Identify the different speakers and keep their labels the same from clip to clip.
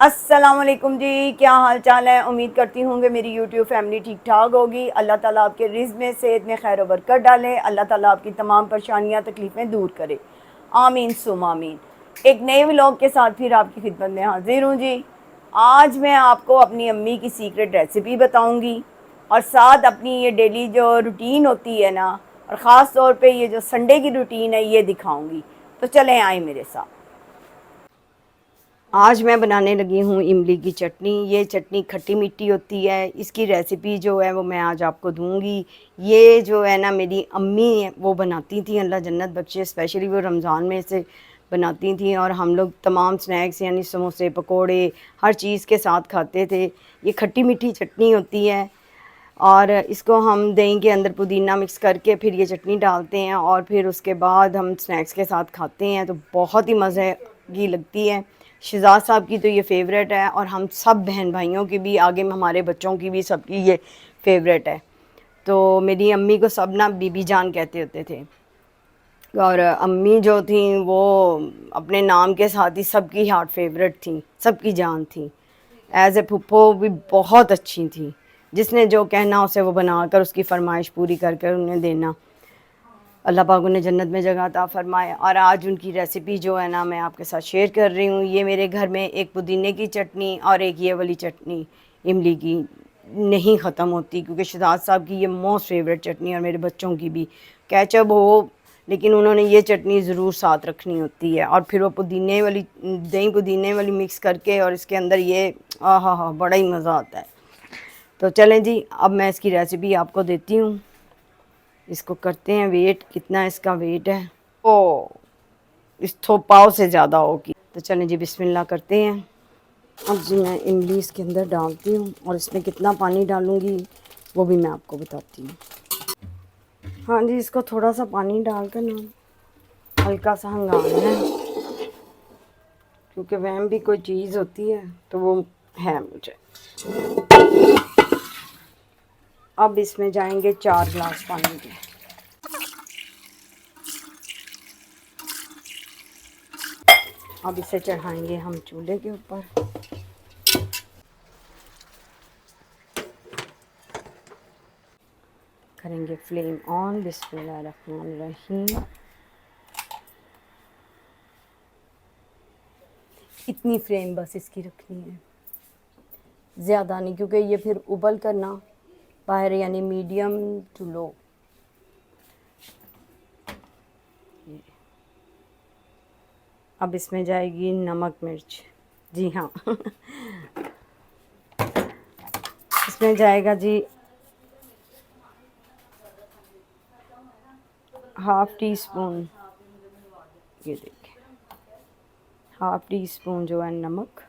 Speaker 1: अस्सलाम वालेकुम जी, क्या हाल चाल है। उम्मीद करती हूँ कि मेरी यूट्यूब फैमिली ठीक ठाक होगी। अल्लाह ताला आपके रिज़्क़ में सेहत में खैर बरकत डाले। अल्लाह ताला आपकी तमाम परेशानियाँ तकलीफ़ें दूर करे। आमीन सुम आमीन। एक नए व्लॉग के साथ फिर आपकी खिदमत में हाजिर हूँ जी। आज मैं आपको अपनी अम्मी की सीक्रेट रेसिपी बताऊँगी और साथ अपनी ये डेली जो रूटीन होती है ना, और ख़ास तौर पे ये जो संडे की रूटीन है ये दिखाऊँगी। तो चलें आए मेरे साथ। आज मैं बनाने लगी हूँ इमली की चटनी। ये चटनी खट्टी मीठी होती है। इसकी रेसिपी जो है वो मैं आज आपको दूंगी। ये जो है ना मेरी अम्मी वो बनाती थी, अल्लाह जन्नत बख्शे। स्पेशली वो रमज़ान में से बनाती थी और हम लोग तमाम स्नैक्स यानी समोसे पकोड़े हर चीज़ के साथ खाते थे। ये खट्टी मीठी चटनी होती है और इसको हम दही के अंदर पुदीना मिक्स करके फिर ये चटनी डालते हैं और फिर उसके बाद हम स्नैक्स के साथ खाते हैं तो बहुत ही मज़े की लगती है। शहज़ाद साहब की तो ये फ़ेवरेट है और हम सब बहन भाइयों की भी, आगे में हमारे बच्चों की भी, सबकी ये फ़ेवरेट है। तो मेरी अम्मी को सब ना बीबी जान कहते होते थे और अम्मी जो थी वो अपने नाम के साथ ही सबकी हार्ट फेवरेट थी, सबकी जान थी। एज़ ए फुप्पो भी बहुत अच्छी थी। जिसने जो कहना उसे वो बनाकर उसकी फरमाइश पूरी कर कर उन्हें देना। अल्लाह पाक उन्हें जन्नत में जगह अता फ़रमाए। और आज उनकी रेसिपी जो है ना मैं आपके साथ शेयर कर रही हूँ। ये मेरे घर में एक पुदीने की चटनी और एक ये वाली चटनी इमली की नहीं ख़त्म होती, क्योंकि शहज़ाद साहब की ये मोस्ट फेवरेट चटनी और मेरे बच्चों की भी। केचप हो लेकिन उन्होंने ये चटनी ज़रूर साथ रखनी होती है। और फिर वो पुदीने वाली, दही पुदीने वाली मिक्स करके और इसके अंदर ये आहा हा बड़ा ही मज़ा आता है। तो चलें जी, अब मैं इसकी रेसिपी आपको देती हूँ। इसको करते हैं वेट, कितना इसका वेट है। ओ इस पाव से ज़्यादा होगी। तो चलें जी बिस्मिल्लाह करते हैं। अब जी मैं इमली इसके अंदर डालती हूँ और इसमें कितना पानी डालूँगी वो भी मैं आपको बताती हूँ। हाँ जी, इसको थोड़ा सा पानी डालकर ना हल्का सा हंगाना है, क्योंकि वहम भी कोई चीज़ होती है तो वो है मुझे। अब इसमें जाएंगे 4 गिलास पानी के। अब इसे चढ़ाएंगे हम चूल्हे के ऊपर। करेंगे फ्लेम ऑन। बिस्मिल्लाहिर्रहमानिर्रहीम। इतनी फ्लेम बस इसकी रखनी है, ज़्यादा नहीं, क्योंकि ये फिर उबल कर ना बाहर, यानी मीडियम टू लो। अब इसमें जाएगी नमक मिर्च। जी हाँ इसमें जाएगा जी हाफ़ टी स्पून। ये देखिए हाफ़ टी स्पून जो है नमक,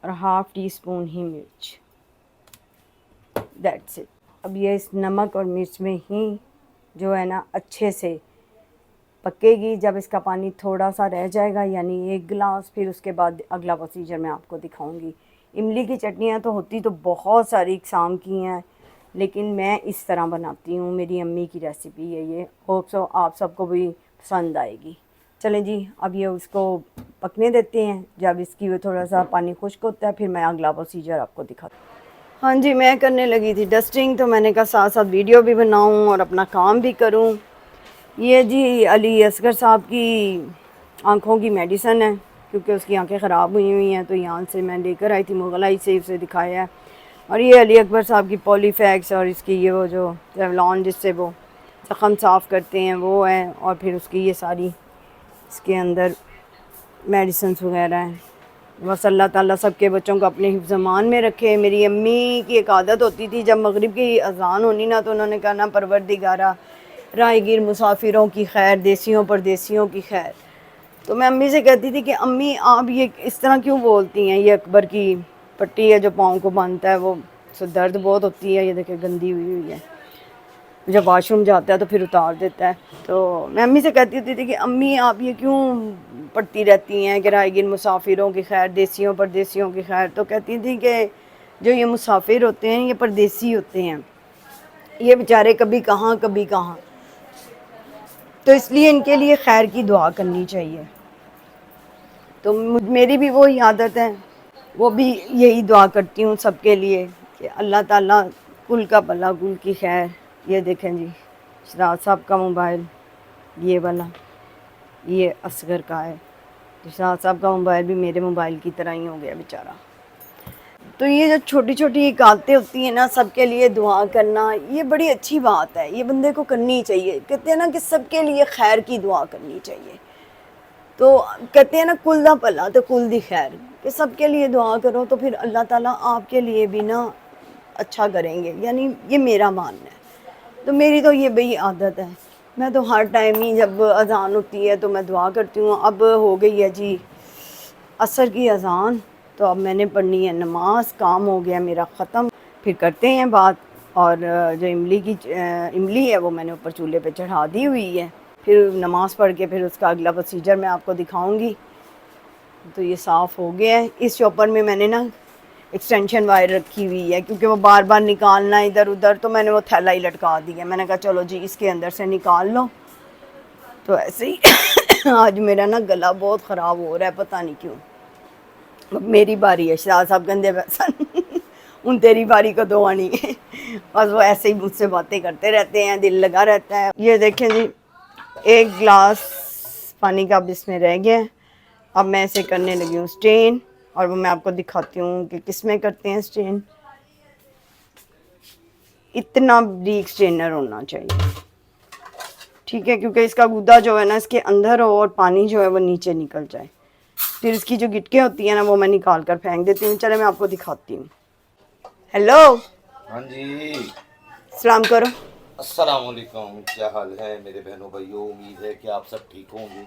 Speaker 1: और हाफ़ टी स्पून ही मिर्च। That's it. अब ये इस नमक और मिर्च में ही जो है ना अच्छे से पकेगी। जब इसका पानी थोड़ा सा रह जाएगा, यानी 1 गिलास, फिर उसके बाद अगला प्रोसीजर मैं आपको दिखाऊंगी। इमली की चटनियाँ तो होती तो बहुत सारी इकसाम की हैं, लेकिन मैं इस तरह बनाती हूँ। मेरी अम्मी की रेसिपी है ये। होप सो आप सबको भी पसंद आएगी। चलें जी, अब ये उसको पकने देते हैं। जब इसकी वो थोड़ा सा पानी खुश्क होता है फिर मैं अगला प्रोसीजर आपको दिखाती हूँ। हाँ जी, मैं करने लगी थी डस्टिंग, तो मैंने कहा साथ साथ वीडियो भी बनाऊँ और अपना काम भी करूँ। ये जी अली असगर साहब की आँखों की मेडिसन है, क्योंकि उसकी आंखें ख़राब हुई हुई हैं, तो यहाँ से मैं लेकर आई थी, मुगलाई से उसे दिखाया है। और ये अली अकबर साहब की पॉलीफैक्स और इसकी ये वो जो रेवलॉन जिससे वो ज़ख़म साफ़ करते हैं वो है, और फिर उसकी ये सारी इसके अंदर मेडिसन्स वगैरह हैं। बस अल्लाह ताला सबके बच्चों को अपने हिफ्ज़-ए-मान में रखे। मेरी अम्मी की एक आदत होती थी, जब मगरिब की अज़ान होनी ना, तो उन्होंने कहा ना परवरदिगारा राहगीर मुसाफिरों की खैर, देसियों परदेसियों की खैर। तो मैं अम्मी से कहती थी कि अम्मी आप ये इस तरह क्यों बोलती हैं। ये अकबर की पट्टी है जो पाँव को बांधता है, वो उससे दर्द बहुत होती है। ये देखिए गंदी हुई हुई है, जब वाशरूम जाता है तो फिर उतार देता है। तो मैं अम्मी से कहती होती थी कि अम्मी आप ये क्यों पढ़ती रहती हैं कि राहगीर मुसाफिरों की खैर, देसियों परदेसियों की खैर। तो कहती थी कि जो ये मुसाफिर होते हैं ये परदेसी होते हैं, ये बेचारे कभी कहाँ कभी कहाँ। तो इसलिए इनके लिए खैर की दुआ करनी चाहिए। तो मेरी भी वही आदत है, वो भी यही दुआ करती हूँ सबके लिए कि अल्लाह ताला कुल का भला कुल की खैर। ये देखें जी, शराज साहब का मोबाइल, ये वाला, ये असगर का है। शराज साहब का मोबाइल भी मेरे मोबाइल की तरह ही हो गया बेचारा। तो ये जो छोटी छोटी इकादतें होती हैं ना, सबके लिए दुआ करना, ये बड़ी अच्छी बात है, ये बंदे को करनी चाहिए। कहते हैं ना कि सबके लिए खैर की दुआ करनी चाहिए। तो कहते हैं ना कुल दा भला तो कुल दी खैर, कि सबके लिए दुआ करो तो फिर अल्लाह ताला आपके लिए भी ना अच्छा करेंगे, यानी ये मेरा मानना है। तो मेरी तो ये बड़ी आदत है, मैं तो हर टाइम ही जब अजान होती है तो मैं दुआ करती हूँ। अब हो गई है जी असर की अजान, तो अब मैंने पढ़नी है नमाज, काम हो गया मेरा ख़त्म। फिर करते हैं बात। और जो इमली है वो मैंने ऊपर चूल्हे पे चढ़ा दी हुई है। फिर नमाज़ पढ़ के फिर उसका अगला प्रोसीजर मैं आपको दिखाऊंगी। तो ये साफ़ हो गया है। इस चॉपर में मैंने ना एक्सटेंशन वायर रखी हुई है, क्योंकि वो बार बार निकालना इधर उधर, तो मैंने वो थैला ही लटका दिया। मैंने कहा चलो जी इसके अंदर से निकाल लो। तो ऐसे ही आज मेरा ना गला बहुत ख़राब हो रहा है, पता नहीं क्यों। मेरी बारी है, शराज साहब गंदे बैसन उन तेरी बारी को दो आनी है। बस वो ऐसे ही मुझसे बातें करते रहते हैं, दिल लगा रहता है। ये देखें जी, एक गिलास पानी का अब इसमें रह गया है। अब मैं इसे करने लगी हूँ स्टेन, और वो मैं आपको दिखाती हूँ कि किस में करते हैं स्टेन। इतना ब्रीक स्ट्रेनर होना चाहिए, ठीक है, क्योंकि इसका गुदा जो है ना इसके अंदर हो और पानी जो है वो नीचे निकल जाए। फिर इसकी जो गिटकें होती हैं ना वो मैं निकाल कर फेंक देती हूँ। चले मैं आपको दिखाती हूँ। हेलो,
Speaker 2: हाँ जी,
Speaker 1: सलाम करो।
Speaker 2: अस्सलाम वालेकुम। क्या हाल है मेरे बहनों भाइयों? उम्मीद है कि आप सब ठीक होंगे।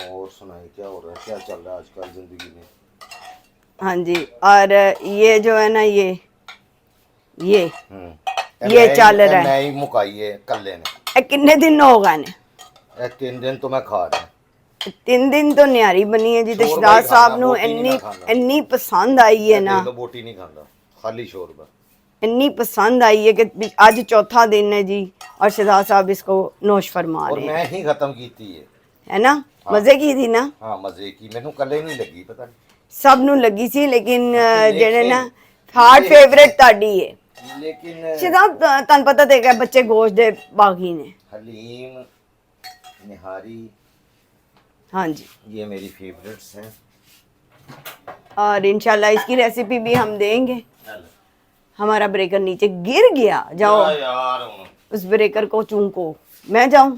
Speaker 2: और सुनाए क्या हो रहा है, क्या चल रहा है आजकल ज़िंदगी में?
Speaker 1: हाँ जी, और ये जो है ना ये
Speaker 2: ये
Speaker 1: चल रहा है।
Speaker 2: मैं ही मुकाई है कल्ले ने।
Speaker 1: कितने दिन हो गए ने?
Speaker 2: 3 दिन तो मैं खा रहा।
Speaker 1: 3 दिन तो न्यारी बनी है जी। तो
Speaker 2: शोरबा ही
Speaker 1: शराज
Speaker 2: खाना,
Speaker 1: साहब नू
Speaker 2: बोटी नहीं
Speaker 1: इन्नी
Speaker 2: मैं खाना।
Speaker 1: इन्नी पसंद आई है ना,
Speaker 2: देख लो, बोटी नहीं खाता, खाली शोरबा।
Speaker 1: इन्नी पसंद आई है कि आज चौथा दिन है जी, और शहजाद साहब इसको नोश फरमा
Speaker 2: और
Speaker 1: रहे हैं।
Speaker 2: मैं ही खत्म की थी
Speaker 1: है ना,
Speaker 2: हाँ।
Speaker 1: मजे की थी ना?
Speaker 2: हाँ मजे की, मैनू कल्ले नहीं लगी, पता नहीं
Speaker 1: सब नू लगी सी, लेकिन जेड़े ना
Speaker 2: लेकिन
Speaker 1: हार्ट फेवरेट ताड़ी है।
Speaker 2: लेकिन
Speaker 1: शहजाद तन पता ते है बच्चे गोश्त दे बागी ने।
Speaker 2: हलीम, निहारी,
Speaker 1: हाँ जी,
Speaker 2: ये मेरी फेवरेट्स हैं।
Speaker 1: और इंशाल्लाह इसकी रेसिपी भी हम देंगे। हमारा ब्रेकर नीचे गिर गया, जाओ
Speaker 2: यार
Speaker 1: उस ब्रेकर को चूको। मैं जाऊं?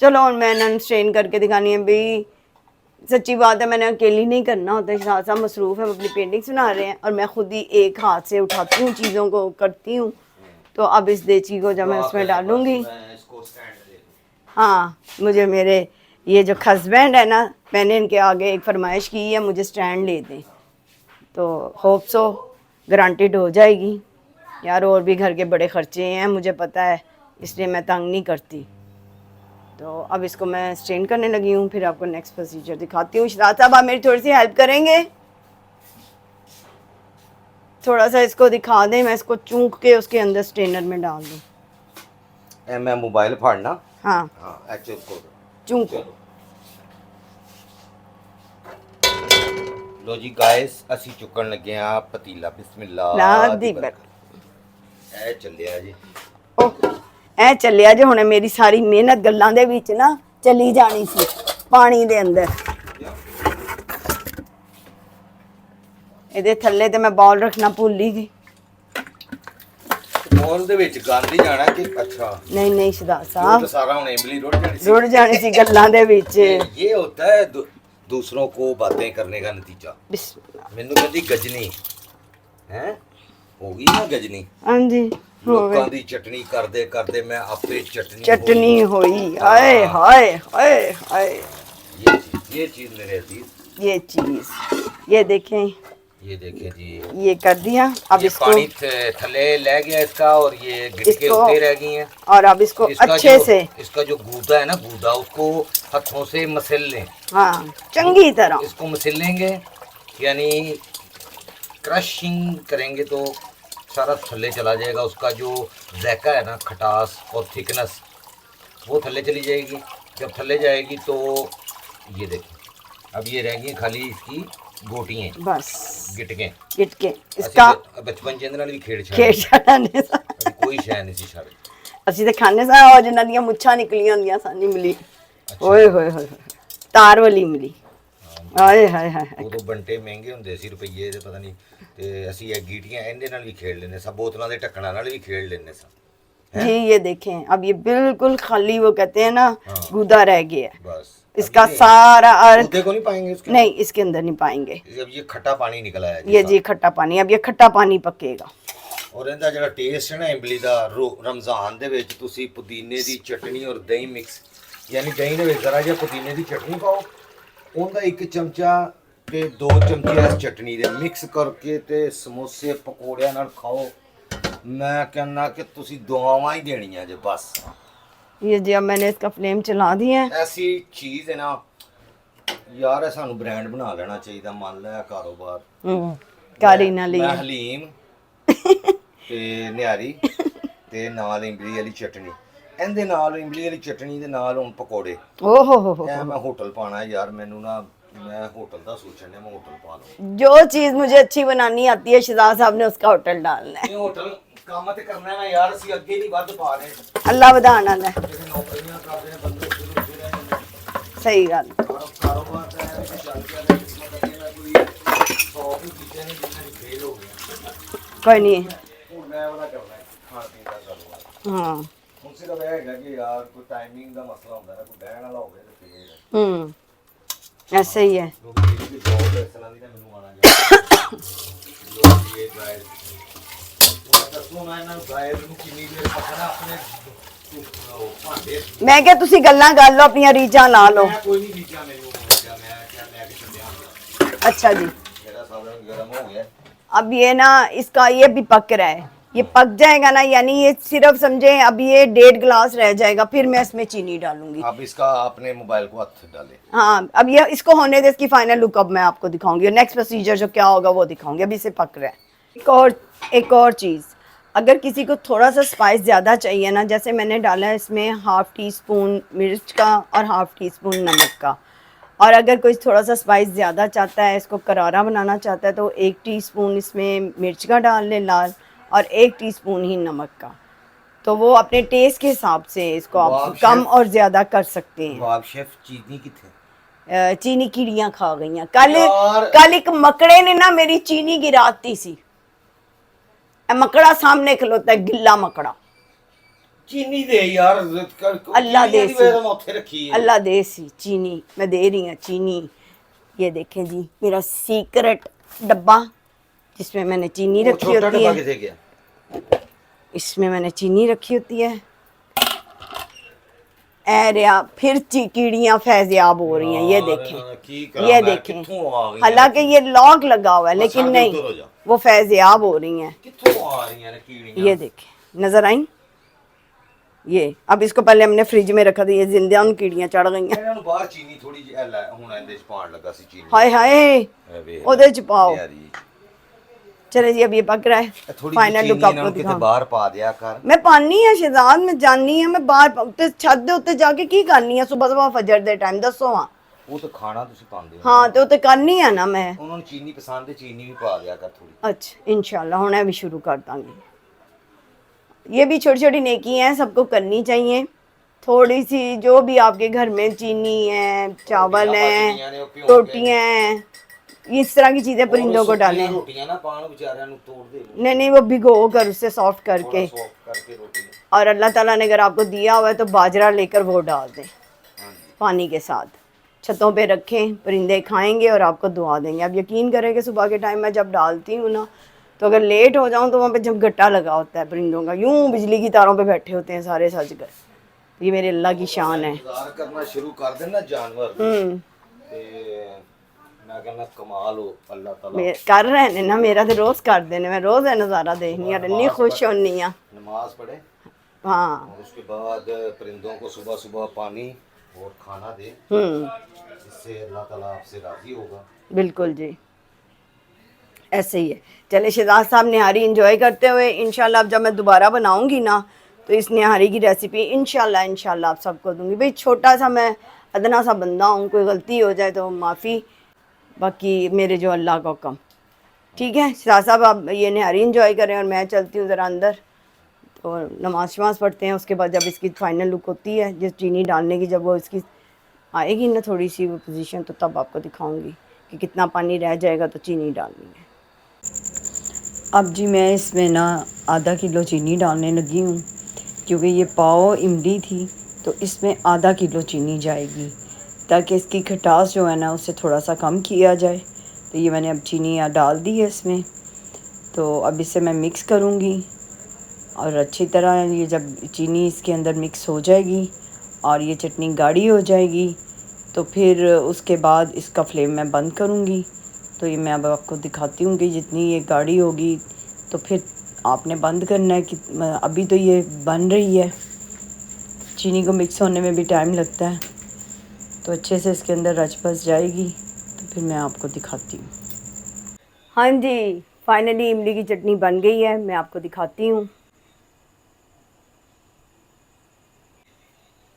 Speaker 1: चलो, और मैं नन स्ट्रेन करके दिखानी है भाई। सच्ची बात है, मैंने अकेली नहीं करना होता, शहजाद साहब मसरूफ़ है, अपनी पेंटिंग्स बना रहे हैं, और मैं खुद ही एक हाथ से उठाती हूँ चीज़ों को, करती हूँ। तो अब इस देची को जब मैं उसमें डालूंगी, हाँ, मुझे मेरे ये जो हस्बैंड है ना, मैंने इनके आगे एक फरमाइश की है, मुझे स्टैंड ले दें। तो होप सो ग्रांटेड हो जाएगी यार। और भी घर के बड़े खर्चे हैं मुझे पता है, इसलिए मैं तंग नहीं करती। तो अब इसको मैं स्ट्रेन करने लगी हूँ, फिर आपको नेक्स्ट प्रोसीजर दिखाती हूँ। शराज साहब आप मेरी थोड़ी सी हेल्प करेंगे? थोड़ा सा इसको दिखा दें, मैं इसको चूक के उसके अंदर स्ट्रेनर में डाल दूँ।
Speaker 2: मैं मोबाइल फाड़ना।
Speaker 1: हाँ
Speaker 2: हाँ एक्चुअल को
Speaker 1: चूको।
Speaker 2: लो जी गाइस, असी चुकन लगे आ पतीला। बिस्मिल्लाह
Speaker 1: ला दी बर
Speaker 2: ए ਚੱਲਿਆ जी।
Speaker 1: ਐ ਚੱਲਿਆ ਜੇ ਹੁਣ ਮੇਰੀ ਸਾਰੀ ਮਿਹਨਤ ਗੱਲਾਂ ਦੇ ਵਿੱਚ ਨਾ ਚਲੀ ਜਾਣੀ ਸੀ ਪਾਣੀ ਦੇ ਅੰਦਰ। ਇਹਦੇ ਥੱਲੇ ਤੇ ਮੈਂ ਬਾਲ ਰੱਖਣਾ ਭੁੱਲ ਹੀ ਗਈ।
Speaker 2: ਬੋਲ ਦੇ ਵਿੱਚ ਗੰਦ ਹੀ ਜਾਣਾ ਕਿ ਅੱਛਾ
Speaker 1: नहीं नहीं शहजाद
Speaker 2: तो
Speaker 1: साहब,
Speaker 2: सारा ਹੁਣ इमली रुड़ जानी सी।
Speaker 1: रुड़ जानी सी ਗੱਲਾਂ ਦੇ ਵਿੱਚ।
Speaker 2: ये होता है दूसरों को बातें करने का नतीजा।
Speaker 1: बिस्मिल्लाह।
Speaker 2: मैनू कहती गजनी है होगी ना गजनी।
Speaker 1: हाँ जी,
Speaker 2: लोकां दी चटनी करदे करदे मैं आपे चटनी
Speaker 1: चटनी हुई। हाय हाय हाय हाय।
Speaker 2: ये चीज मेरे अजीज,
Speaker 1: ये चीज, ये देखें,
Speaker 2: ये देखें जी,
Speaker 1: ये कर दिया। अब
Speaker 2: ये
Speaker 1: इसको
Speaker 2: पानी थले ले गया इसका, और ये गिटके
Speaker 1: इसको-
Speaker 2: ऊपर रह गई हैं।
Speaker 1: और अब इसको
Speaker 2: इसका
Speaker 1: अच्छे
Speaker 2: जो-
Speaker 1: से,
Speaker 2: इसका जो गूदा है ना, गूदा उसको हाथों से मसल लें।
Speaker 1: हाँ चंगी तरह
Speaker 2: इसको मसल लेंगे, यानी क्रशिंग करेंगे तो सारा थल्ले चला जाएगा। उसका जो जायका है ना, खटास और थिकनेस, वो थल्ले चली जाएगी। जब थल्ले जाएगी तो ये देखिए अब ये रहेंगी खाली इसकी गोटियाँ
Speaker 1: बस
Speaker 2: गिटकें।
Speaker 1: गिटके इसका
Speaker 2: बचपन च भी खेड़
Speaker 1: खेड़ छड़ाने सा
Speaker 2: कोई शह नहीं सी छड़।
Speaker 1: ਅਸੀਂ ਤੇ ਖਾਣੇ ਸਾ ਉਹ ਜਿਨ੍ਹਾਂ ਦੀਆਂ ਮੁੱਛਾਂ ਨਿਕਲੀਆਂ ਹੁੰਦੀਆਂ ਸਾਨੀ ਮਿਲੀ
Speaker 2: ਅੱਛਾ।
Speaker 1: ਓਏ ਹੋਏ ਹੋਏ ਤਾਰ ਵਾਲੀ ਮਿਲੀ ਆਏ ਹਾਏ ਹਾਏ
Speaker 2: ਉਦੋਂ ਬੰਟੇ ਮਹਿੰਗੇ ਹੁੰਦੇ ਸੀ ਰੁਪਈਏ ਦੇ ਪਤਾ ਨਹੀਂ ਤੇ ਅਸੀਂ ਇਹ ਗੀਟੀਆਂ ਇਹਦੇ ਨਾਲ ਵੀ ਖੇਡ ਲੈਂਦੇ ਸਾਂ ਬੋਤਲਾਂ ਦੇ ਢੱਕਣਾਂ ਨਾਲ ਵੀ ਖੇਡ ਲੈਂਦੇ ਸਾਂ।
Speaker 1: जी ये देखें अब ये बिल्कुल खाली वो कहते हैं ना
Speaker 2: हाँ।
Speaker 1: गूदा रह गया है
Speaker 2: बस
Speaker 1: इसका सारा अर्थ
Speaker 2: गूदे को नहीं पाएंगे उसके
Speaker 1: नहीं इसके अंदर नहीं पाएंगे।
Speaker 2: अब ये खट्टा पानी निकला है
Speaker 1: ये जी खट्टा पानी अब ये खट्टा पानी पकेगा
Speaker 2: ਔਰ ਇਹਦਾ ਜਿਹੜਾ ਟੇਸਟ ਹੈ ਨਾ ਇਮਲੀ ਦਾ ਰਮਜ਼ਾਨ ਦੇ ਵਿੱਚ ਤੁਸੀਂ ਪੁਦੀਨੇ ਦੀ ਚਟਨੀ ਔਰ ਦਹੀਂ ਮਿਕਸ ਯਾਨੀ ਦਹੀਂ ਦੇ ਵਿੱਚ ਜ਼ਰਾ ਜਿਹਾ ਪੁਦੀਨੇ ਦੀ ਚਟਨੀ ਪਾਓ ਉਹਦਾ 1 ਚਮਚਾ ਤੇ 2 ਚਮਚੇ ਇਸ ਚਟਨੀ ਦੇ ਮਿਕਸ ਕਰਕੇ ਤੇ ਸਮੋਸੇ ਪਕੌੜਿਆਂ ਨਾਲ ਖਾਓ। ਮੈਂ ਕਹਿੰਦਾ ਕਿ ਤੁਸੀਂ ਦੁਆਵਾਂ ਹੀ ਦੇਣੀਆਂ ਜੇ ਬਸ।
Speaker 1: ये जी अब मैंने इसका फ्लेम चला दिया है।
Speaker 2: ਐਸੀ ਚੀਜ਼ ਹੈ ਨਾ ਯਾਰ ਇਹ ਸਾਨੂੰ ਬ੍ਰਾਂਡ ਬਣਾ ਲੈਣਾ ਚਾਹੀਦਾ ਮੰਨ ਲੈ ਕਾਰੋਬਾਰ।
Speaker 1: कारी ना ली
Speaker 2: ਮੈਂ ਹਲੀਮ ਤੇ ਨਿਹਾਰੀ ਤੇ ਨਾਲ ਇਮਲੀ ਵਾਲੀ ਚਟਨੀ ਇਹਦੇ ਨਾਲ ਇਮਲੀ ਵਾਲੀ ਚਟਨੀ ਦੇ ਨਾਲ ਹੁਣ ਪਕੌੜੇ।
Speaker 1: ओहो हो
Speaker 2: ਇਹ ਮੈਂ ਹੋਟਲ ਪਾਣਾ ਯਾਰ ਮੈਨੂੰ ਨਾ मैं होटल का सोचने मैं होटल पा लूं।
Speaker 1: जो चीज मुझे अच्छी बनानी आती है शहजाद साहब ने उसका होटल डालना है।
Speaker 2: ये होटल काम ते करना है ना यार ਅਸੀਂ ਅੱਗੇ ਨਹੀਂ ਵੱਧ ਪਾ ਰਹੇ।
Speaker 1: अल्लाह ਵਧਾਣ ਵਾਲਾ ਹੈ।
Speaker 2: ਜਿਹੜੇ ਨੌਕਰੀਆਂ ਕਰਦੇ ਨੇ ਬੰਦੇ ਸ਼ੁਰੂ ਹੋ ਰਹੇ
Speaker 1: सही गल
Speaker 2: ਕਾਰੋਬਾਰ ਤਾਂ ਹੈ ਕਿ ਚੱਲ ਗਿਆ ਨਾ ਕਿਸਮਤ ਅੱਗੇ ਨਾ ਕੋਈ 100 ਵੀ ਚੀਜ਼ਾਂ ਨੇ ਜਿੰਨਾਂ ਦੀ ਫੇਲ ਹੋ ਗਈਆਂ।
Speaker 1: कोई नहीं
Speaker 2: ਹੁਣ ਮੈਂ ਉਹਦਾ ਕਰਨਾ ਹੈ ਖਾਣ ਪੀਣ ਦਾ ਕਾਰੋਬਾਰ।
Speaker 1: हाँ
Speaker 2: ਹੁਣ ਸਿਰਫ ਇਹ ਹੈਗਾ ਕਿ ਯਾਰ ਕੋਈ ਟਾਈਮਿੰਗ ਦਾ ਮਸਲਾ ਹੁੰਦਾ ਨਾ ਕੋਈ ਬਹਿਣ ਵਾਲਾ ਹੋਵੇ ਤੇ ਫੇਰ
Speaker 1: ऐसे ही है।
Speaker 2: ਕਿਉਂਕਿ ਜਿਹੜੀ ਜੌਬ ਇਸ ਤਰ੍ਹਾਂ ਦੀ ਨਾ ਮੈਨੂੰ ਆਣਾ ਚਾਹੀਦਾ ਲੋਕ ਇਹ ਡਰਾਈਵ ਉਹਨਾਂ ਦਾ ਸੁਣਾ ਇਹਨਾਂ ਨੂੰ ਡਰਾਈਵ ਨੂੰ ਕਿੰਨੀ ਦੇਰ ਪਕਣਾ ਆਪਣੇ ਭਾਂਡੇ।
Speaker 1: मैं क्या तुसी गल्लां कर लो अपनी रीझां ला लो।
Speaker 2: ਮੈਂ ਕੋਈ ਨਹੀਂ ਰੀਚਾ ਮੈਨੂੰ ਹੋ ਗਿਆ ਮੈਂ ਕਿਹਾ ਲੈ ਕੇ ਚੱਲਿਆ
Speaker 1: अच्छा जी
Speaker 2: ਮੇਰਾ ਸਾਧਨ ਗਰਮ ਹੋ ਗਿਆ।
Speaker 1: अब ये ना इसका ये भी पक रहा है ये पक जाएगा ना यानी ये सिर्फ समझे अब ये 1.5 गिलास रह जाएगा फिर मैं इसमें चीनी डालूंगी।
Speaker 2: अब इसका अपने मोबाइल को हाथ डाले।
Speaker 1: हाँ अब ये इसको होने दे इसकी फाइनल लुक अब मैं आपको दिखाऊंगी और नेक्स्ट प्रोसीजर जो क्या होगा वो दिखाऊंगी। अभी इसे पक रहा है। एक और चीज़ अगर किसी को थोड़ा सा स्पाइस ज़्यादा चाहिए ना जैसे मैंने डाला है इसमें ½ टीस्पून मिर्च का और ½ टीस्पून नमक का और अगर कोई थोड़ा सा स्पाइस ज़्यादा चाहता है इसको करारा बनाना चाहता है तो 1 टीस्पून इसमें मिर्च का डाल ले लाल और 1 टीस्पून ही नमक का। तो वो अपने टेस्ट के हिसाब से इसको आप कम और ज़्यादा कर सकते हैं।
Speaker 2: वाह शेफ चीनी किथे
Speaker 1: चीनी कीड़ियाँ खा गई हैं। कल एक मकड़े ने ना मेरी चीनी गिराती सी। मकड़ा सामने खलोता है गिल्ला मकड़ा।
Speaker 2: चीनी दे यार
Speaker 1: अल्लाह दे सी
Speaker 2: मौथे रखी है।
Speaker 1: अल्लाह दे सी चीनी मैं दे रही हूँ चीनी। ये देखें जी मेरा सीक्रेट डब्बा जिसमें मैंने चीनी रखी होती है।
Speaker 2: किसे गया?
Speaker 1: इसमें मैंने चीनी रखी होती है। एरिया फिर कीड़ियाँ फैज़याब हो रही हैं। ये देखें ये देखें हालांकि ये लॉक लगा हुआ है लेकिन नहीं वो फैज़याब हो रही हैं। ये देखें नजर आई ये अब इसको पहले हमने फ्रिज में रखा था ये जिंदा कीड़ियाँ चढ़ गई हैं।
Speaker 2: बाहर चीनी थोड़ी जी हुन इंदे च पाण लगा सी चीनी।
Speaker 1: हाय हाय ओदे च पाओ। चले जी अब ये पक रहा है फाइनल लुक आपको दिखाऊं।
Speaker 2: बाहर पा दिया कर
Speaker 1: मैं पानी है शहजाद में जानी है मैं बाहर उत्ते छत दे उत्ते जाके की करनी है सुबह सुबह फजर दे टाइम दसो हां
Speaker 2: वो तो खाना तुसी पांदे हो।
Speaker 1: हां तो उत्ते करनी है ना मैं
Speaker 2: उन्होंने चीनी पसंद है चीनी भी पा दिया कर थोड़ी।
Speaker 1: अच्छा इंशाल्लाह हुन भी शुरू कर दांगी। ये भी छोटी छोटी नेकी हैं सबको करनी चाहिए। थोड़ी सी जो भी आपके घर में चीनी है चावल है रोटियां हैं इस तरह की चीजें परिंदों को डालें।
Speaker 2: रोटियां ना पान बेचारियां नु तोड़ दे।
Speaker 1: नहीं वो भिगो कर उससे सॉफ्ट करके और अल्लाह ताला ने अगर आपको दिया हुआ है तो बाजरा लेकर वो डाल दें पानी के साथ छतों पे रखें परिंदे खाएंगे और आपको दुआ देंगे। आप यकीन करें कि सुबह के टाइम मैं जब डालती हूँ ना तो अगर लेट हो जाऊँ तो वहाँ पे जब गट्टा लगा होता है परिंदों का यूं बिजली की तारों पे बैठे होते हैं सारे सज कर। ये मेरे अल्लाह की शान है।
Speaker 2: करना शुरू कर देना जानवर मैं कहना कमाल हो अल्लाह ताला
Speaker 1: कर रहे हैं ना मेरा तो रोज कर देने मैं रोज है नज़ारा देखनी और इतनी खुश होनी है।
Speaker 2: नमाज पढ़े
Speaker 1: हाँ
Speaker 2: और उसके बाद परिंदों को सुबह सुबह पानी और खाना दे इससे अल्लाह ताला आपसे राजी होगा।
Speaker 1: बिल्कुल जी ऐसे ही है। चले शहजाद साहब निहारी एंजॉय करते हुए इंशाल्लाह अब जब मैं दोबारा बनाऊंगी ना तो इस निहारी की रेसिपी इंशाल्लाह आप सबको दूंगी। भाई छोटा सा मैं अदना सा बंदा हूँ, कोई गलती हो जाए तो माफ़ी, बाकी मेरे जो अल्लाह का हुक्म। ठीक है शाह साहब, आप ये निहारी इंजॉय करें और मैं चलती हूँ ज़रा अंदर, तो नमाज शमाज पढ़ते हैं। उसके बाद जब इसकी फ़ाइनल लुक होती है जिस चीनी डालने की, जब वो इसकी आएगी ना थोड़ी सी वो पोजीशन, तो तब आपको दिखाऊंगी कि कितना पानी रह जाएगा तो चीनी डालनी है। अब जी मैं इसमें ना आधा किलो चीनी डालने लगी हूँ, क्योंकि ये पाव इमली थी तो इसमें आधा किलो चीनी जाएगी, ताकि इसकी खटास जो है ना उससे थोड़ा सा कम किया जाए। तो ये मैंने अब चीनी डाल दी है इसमें। तो अब इसे मैं मिक्स करूँगी और अच्छी तरह ये जब चीनी इसके अंदर मिक्स हो जाएगी और ये चटनी गाढ़ी हो जाएगी, तो फिर उसके बाद इसका फ्लेम मैं बंद करूँगी। तो ये मैं अब आपको दिखाती हूँ कि जितनी ये गाढ़ी होगी तो फिर आपने बंद करना है कि अभी तो ये बन रही है, चीनी को मिक्स होने में भी टाइम लगता है। तो अच्छे से इसके अंदर रच बस जाएगी तो फिर मैं आपको दिखाती हूँ। हाँ जी, फाइनली इमली की चटनी बन गई है, मैं आपको दिखाती हूँ।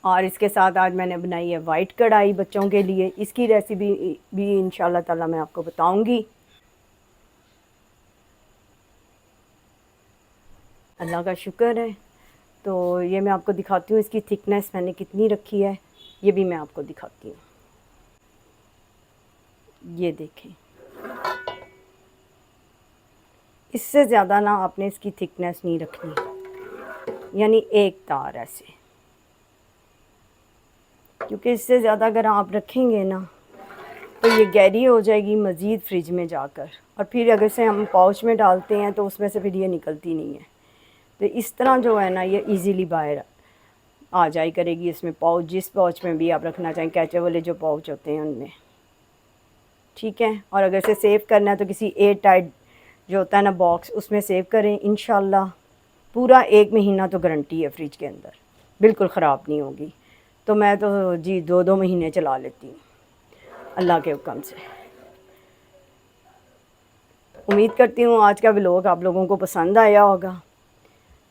Speaker 1: और इसके साथ आज मैंने बनाई है वाइट कढ़ाई बच्चों के लिए। इसकी रेसिपी भी इंशाल्लाह ताला मैं आपको बताऊंगी। अल्लाह का शुक्र है। तो ये मैं आपको दिखाती हूँ, इसकी थिकनेस मैंने कितनी रखी है ये भी मैं आपको दिखाती हूँ। ये देखें, इससे ज़्यादा ना आपने इसकी थिकनेस नहीं रखनी, यानी एक तार ऐसे, क्योंकि इससे ज़्यादा अगर आप रखेंगे ना तो ये गहरी हो जाएगी मज़ीद फ्रिज में जाकर, और फिर अगर से हम पाउच में डालते हैं तो उसमें से फिर ये निकलती नहीं है। तो इस तरह जो है ना ये इजीली बाहर आ जाए करेगी। इसमें पाउच, जिस पाउच में भी आप रखना चाहें, कैचे वाले जो पाउच होते हैं उनमें, ठीक है। और अगर इसे सेव करना है तो किसी एयर टाइट जो होता है ना बॉक्स, उसमें सेव करें। इंशाल्लाह पूरा 1 महीना तो गारंटी है फ्रिज के अंदर, बिल्कुल ख़राब नहीं होगी। तो मैं तो जी 2-2 महीने चला लेती हूँ अल्लाह के हुक्म से। उम्मीद करती हूँ आज का व्लॉग आप लोगों को पसंद आया होगा,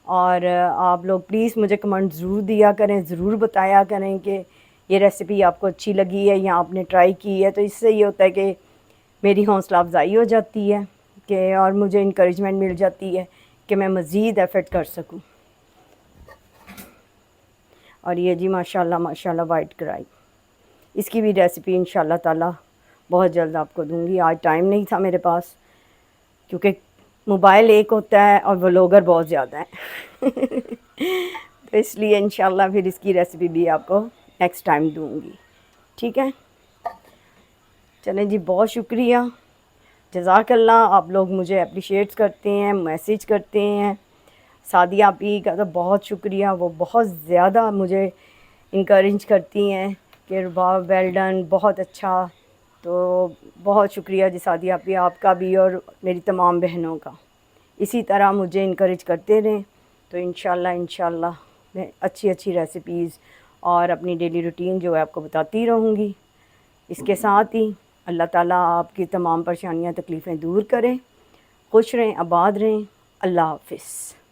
Speaker 1: और आप लोग प्लीज़ मुझे कमेंट ज़रूर दिया करें, ज़रूर बताया करें कि ये रेसिपी आपको अच्छी लगी है या आपने ट्राई की है। तो इससे ये होता है कि मेरी हौसला अफजाई हो जाती है कि, और मुझे इनकरेजमेंट मिल जाती है कि मैं मज़ीद एफ़र्ट कर सकूं। और ये जी माशाल्लाह माशाल्लाह वाइट कढ़ाई, इसकी भी रेसिपी इंशाल्लाह ताला बहुत जल्द आपको दूंगी। आज टाइम नहीं था मेरे पास, क्योंकि मोबाइल एक होता है और व्लॉगर बहुत ज़्यादा हैं तो इसलिए इंशाल्लाह फिर इसकी रेसिपी भी आपको नेक्स्ट टाइम दूंगी, ठीक है। चलें जी, बहुत शुक्रिया, जज़ाकल्लाह। आप लोग मुझे अप्रिशिएट करते हैं, मैसेज करते हैं। सादिया आपी का तो बहुत शुक्रिया, वो बहुत ज़्यादा मुझे इनकरेज करती हैं कि रुबाब वेल डन, बहुत अच्छा। तो बहुत शुक्रिया जी सादिया आपी, आपका भी और मेरी तमाम बहनों का। इसी तरह मुझे इनकरेज करते रहें। तो इंशाल्लाह मैं अच्छी अच्छी रेसिपीज़ और अपनी डेली रूटीन जो है आपको बताती रहूँगी। इसके साथ ही अल्लाह ताला आपकी तमाम परेशानियाँ तकलीफ़ें दूर करें, खुश रहें, आबाद रहें। अल्लाह हाफ़िज़।